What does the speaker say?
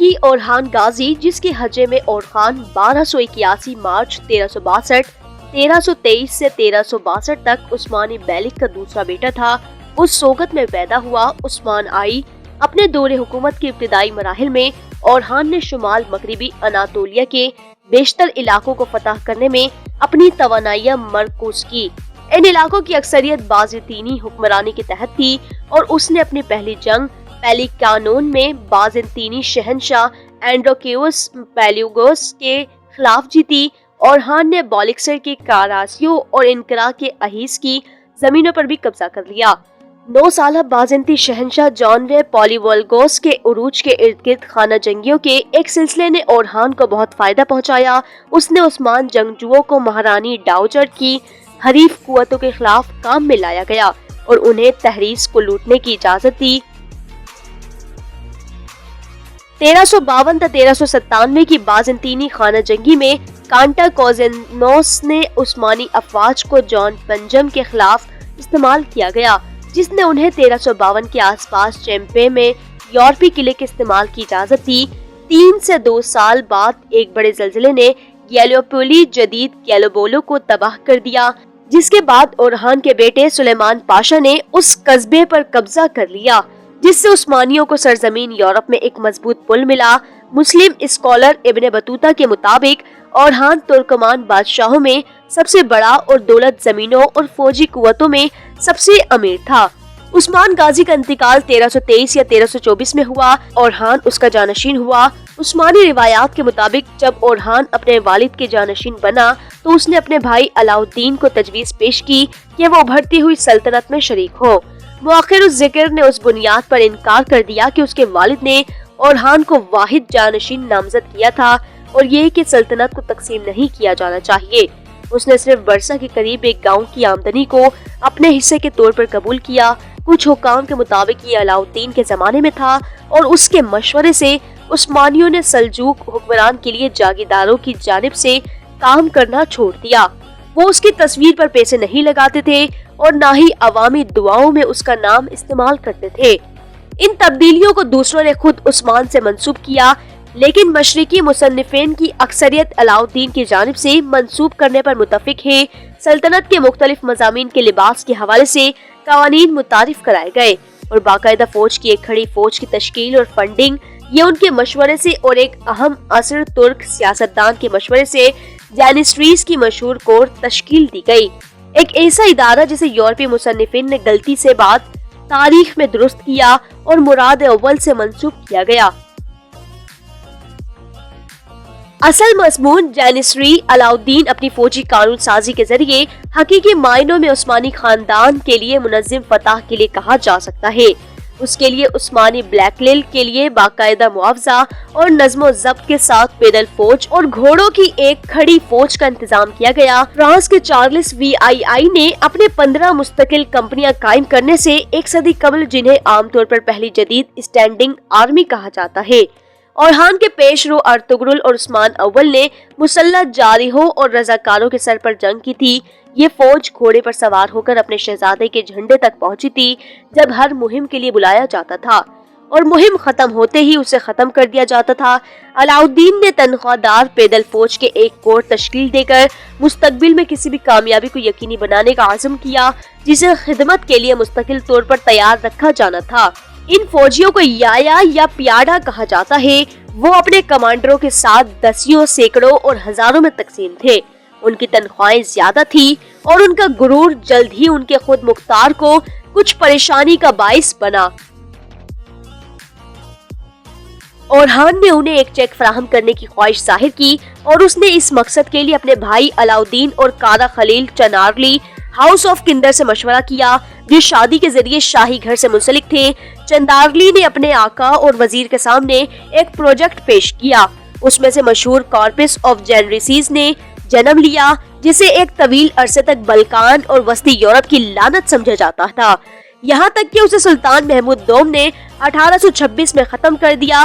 کی اورحان غازی، جس کے حجے میں اورخان 1281 مارچ 1362 1323 سے 1362 تک عثمانی بیلک کا دوسرا بیٹا تھا، اس سوگت میں پیدا ہوا۔ عثمان آئی اپنے دور حکومت کے ابتدائی مراحل میں اورحان نے شمال مغربی اناطولیہ کے بیشتر علاقوں کو فتح کرنے میں اپنی توانائیاں مرکوز کی۔ ان علاقوں کی اکثریت بازنطینی حکمرانی کے تحت تھی اور اس نے اپنی پہلی جنگ پیلیکانون میں بازنطینی شہنشاہ اینڈروکیوس پیلیوگوس کے خلاف جیتی۔ اورحان نے بالیکسر کے کاراسیو اور انقرا کے احیس کی زمینوں پر بھی قبضہ کر لیا۔ 9 سالہ بازنطی شہنشاہ جان پالیوولگوس کے عروج کے ارد گرد خانہ جنگیوں کے ایک سلسلے نے اورحان کو بہت فائدہ پہنچایا۔ اس نے عثمان جنگجوؤں کو مہارانی ڈاؤچر کی حریف قوتوں کے خلاف کام میں لایا گیا اور انہیں تحریس کو لوٹنے کی اجازت دی۔ 1352 تا 1397 کی بازنطینی خانہ جنگی میں کانٹا کوزینوس نے عثمانی افواج کو جان پنجم کے خلاف استعمال کیا گیا، جس نے انہیں 1352 کے آس پاس چیمپے میں یورپی قلعے کے استعمال کی اجازت دی۔ 3 سے 2 سال بعد ایک بڑے زلزلے نے گیلیوپولی جدید گیلوبولو کو تباہ کر دیا، جس کے بعد اورحان کے بیٹے سلیمان پاشا نے اس قصبے پر قبضہ کر لیا، جس سے عثمانیوں کو سرزمین یورپ میں ایک مضبوط پل ملا۔ مسلم اسکالر ابن بطوطہ کے مطابق اورحان ترکمان بادشاہوں میں سب سے بڑا اور دولت زمینوں اور فوجی قوتوں میں سب سے امیر تھا۔ عثمان غازی کا انتقال 1323 یا 1324 میں ہوا۔ اورحان اس کا جانشین ہوا۔ عثمانی روایات کے مطابق جب اورحان اپنے والد کے جانشین بنا تو اس نے اپنے بھائی علاؤالدین کو تجویز پیش کی کہ وہ ابھرتی ہوئی سلطنت میں شریک ہو۔ مؤخر الذکر نے اس بنیاد پر انکار کر دیا کہ اس کے والد نے اورحان کو واحد جانشین نامزد کیا تھا اور یہ کہ سلطنت کو تقسیم نہیں کیا جانا چاہیے۔ اس نے صرف برسا کے قریب ایک گاؤں کی آمدنی کو اپنے حصے کے طور پر قبول کیا۔ کچھ حکام کے مطابق یہ علاؤالدین کے زمانے میں تھا اور اس کے مشورے سے عثمانیوں نے سلجوق حکمران کے لیے جاگیرداروں کی جانب سے کام کرنا چھوڑ دیا۔ وہ اس کی تصویر پر پیسے نہیں لگاتے تھے اور نہ ہی عوامی دعاؤں میں اس کا نام استعمال کرتے تھے۔ ان تبدیلیوں کو دوسروں نے خود عثمان سے منسوب کیا، لیکن مشرقی مصنفین کی اکثریت علاؤالدین کی جانب سے منسوب کرنے پر متفق ہے۔ سلطنت کے مختلف مضامین کے لباس کے حوالے سے قوانین متعارف کرائے گئے اور باقاعدہ فوج کی ایک کھڑی فوج کی تشکیل اور فنڈنگ، یہ ان کے مشورے سے اور ایک اہم عصر ترک سیاستدان کے مشورے سے جینیسریز کی مشہور کور تشکیل دی گئی، ایک ایسا ادارہ جسے یورپی مصنفین نے غلطی سے بعد تاریخ میں درست کیا اور مراد اول سے منسوب کیا گیا۔ اصل مضمون جینیسری علاؤالدین اپنی فوجی قانون سازی کے ذریعے حقیقی معنوں میں عثمانی خاندان کے لیے منظم فتح کے لیے کہا جا سکتا ہے۔ اس کے لیے عثمانی بلیک لیل کے لیے باقاعدہ معاوضہ اور نظم و ضبط کے ساتھ پیدل فوج اور گھوڑوں کی ایک کھڑی فوج کا انتظام کیا گیا۔ فرانس کے چارلس VII نے اپنے 15 مستقل کمپنیاں قائم کرنے سے ایک صدی قبل، جنہیں عام طور پر پہلی جدید اسٹینڈنگ آرمی کہا جاتا ہے۔ اورحان کے پیش رو ارطغرل اور عثمان اول نے مسلح جارحوں اور رضاکاروں کے سر پر جنگ کی تھی۔ یہ فوج گھوڑے پر سوار ہو کر اپنے شہزادے کے جھنڈے تک پہنچی تھی جب ہر مہم کے لیے بلایا جاتا تھا اور مہم ختم ہوتے ہی اسے ختم کر دیا جاتا تھا۔ علاؤالدین نے تنخواہ دار پیدل فوج کے ایک کور تشکیل دے کر مستقبل میں کسی بھی کامیابی کو یقینی بنانے کا عزم کیا، جسے خدمت کے لیے مستقل طور پر تیار رکھا جانا تھا۔ ان فوجیوں کو یا پیاڈا کہا جاتا ہے۔ وہ اپنے کمانڈروں کے ساتھ دسیوں، سینکڑوں اور ہزاروں میں تقسیم تھے۔ ان کی تنخواہیں زیادہ تھی اور ان کا غرور جلد ہی ان کے خود مختار کو کچھ پریشانی کا باعث بنا۔ اورحان نے انہیں ایک چیک فراہم کرنے کی خواہش ظاہر کی اور اس نے اس مقصد کے لیے اپنے بھائی علاؤالدین اور کارا خلیل چنارلی ہاؤس آف کندر سے مشورہ کیا، جو شادی کے ذریعے شاہی گھر سے منسلک تھے۔ چندارلی نے اپنے آقا اور وزیر کے سامنے ایک پروجیکٹ پیش کیا۔ اس میں سے مشہور کارپس آف جینریسیز نے جنم لیا، جسے ایک طویل عرصے تک بلکان اور وسطی یورپ کی لعنت سمجھا جاتا تھا، یہاں تک کہ اسے سلطان محمود دوم نے 1826 میں ختم کر دیا۔